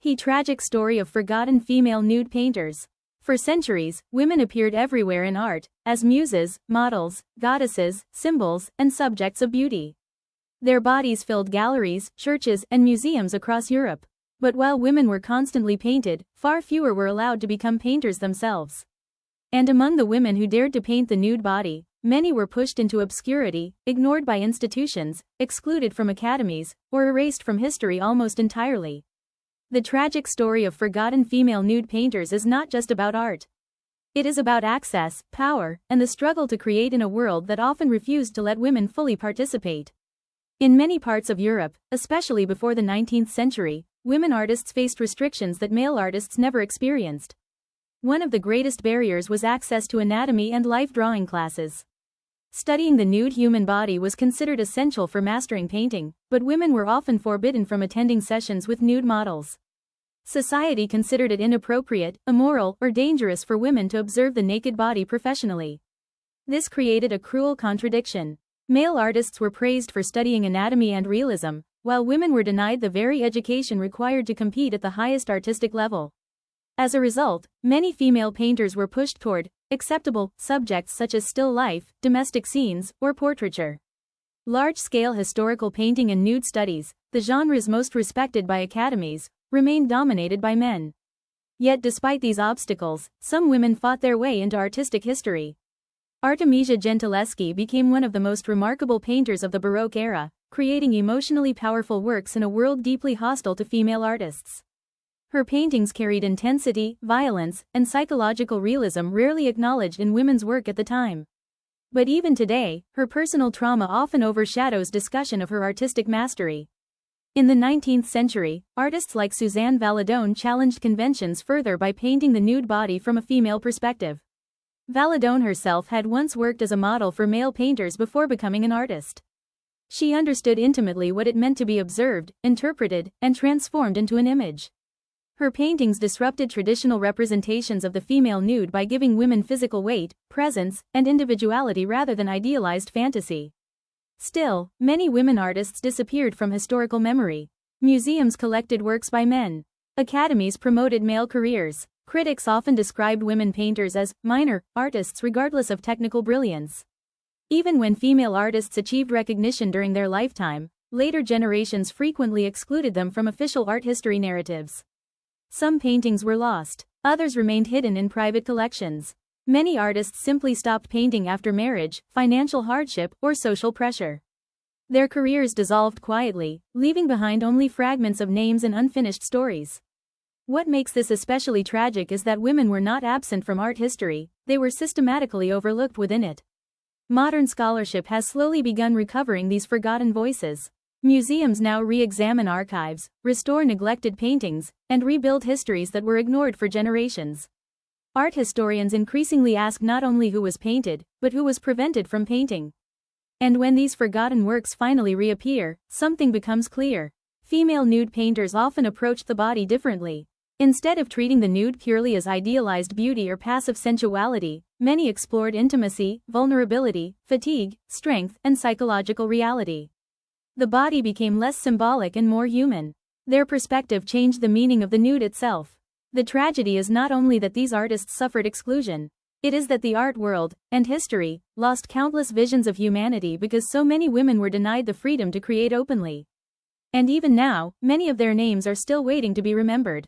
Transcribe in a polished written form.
The tragic story of forgotten female nude painters. For centuries, women appeared everywhere in art, as muses, models, goddesses, symbols, and subjects of beauty. Their bodies filled galleries, churches, and museums across Europe. But while women were constantly painted, far fewer were allowed to become painters themselves. And among the women who dared to paint the nude body, many were pushed into obscurity, ignored by institutions, excluded from academies, or erased from history almost entirely. The tragic story of forgotten female nude painters is not just about art. It is about access, power, and the struggle to create in a world that often refused to let women fully participate. In many parts of Europe, especially before the 19th century, women artists faced restrictions that male artists never experienced. One of the greatest barriers was access to anatomy and life drawing classes. Studying the nude human body was considered essential for mastering painting, but women were often forbidden from attending sessions with nude models. Society considered it inappropriate, immoral, or dangerous for women to observe the naked body professionally. This created a cruel contradiction. Male artists were praised for studying anatomy and realism, while women were denied the very education required to compete at the highest artistic level. As a result, many female painters were pushed toward acceptable subjects such as still life, domestic scenes, or portraiture. Large-scale historical painting and nude studies, the genres most respected by academies, remained dominated by men. Yet despite these obstacles, some women fought their way into artistic history. Artemisia Gentileschi became one of the most remarkable painters of the Baroque era, creating emotionally powerful works in a world deeply hostile to female artists. Her paintings carried intensity, violence, and psychological realism rarely acknowledged in women's work at the time. But even today, her personal trauma often overshadows discussion of her artistic mastery. In the 19th century, artists like Suzanne Valadon challenged conventions further by painting the nude body from a female perspective. Valadon herself had once worked as a model for male painters before becoming an artist. She understood intimately what it meant to be observed, interpreted, and transformed into an image. Her paintings disrupted traditional representations of the female nude by giving women physical weight, presence, and individuality rather than idealized fantasy. Still, many women artists disappeared from historical memory. Museums collected works by men. Academies promoted male careers. Critics often described women painters as minor artists regardless of technical brilliance. Even when female artists achieved recognition during their lifetime, later generations frequently excluded them from official art history narratives. Some paintings were lost. Others remained hidden in private collections. Many artists simply stopped painting after marriage, financial hardship, or social pressure. Their careers dissolved quietly, leaving behind only fragments of names and unfinished stories. What makes this especially tragic is that women were not absent from art history, they were systematically overlooked within it. Modern scholarship has slowly begun recovering these forgotten voices. Museums now re-examine archives, restore neglected paintings, and rebuild histories that were ignored for generations. Art historians increasingly ask not only who was painted, but who was prevented from painting. And when these forgotten works finally reappear, something becomes clear. Female nude painters often approached the body differently. Instead of treating the nude purely as idealized beauty or passive sensuality, many explored intimacy, vulnerability, fatigue, strength, and psychological reality. The body became less symbolic and more human. Their perspective changed the meaning of the nude itself. The tragedy is not only that these artists suffered exclusion, it is that the art world, and history, lost countless visions of humanity because so many women were denied the freedom to create openly. And even now, many of their names are still waiting to be remembered.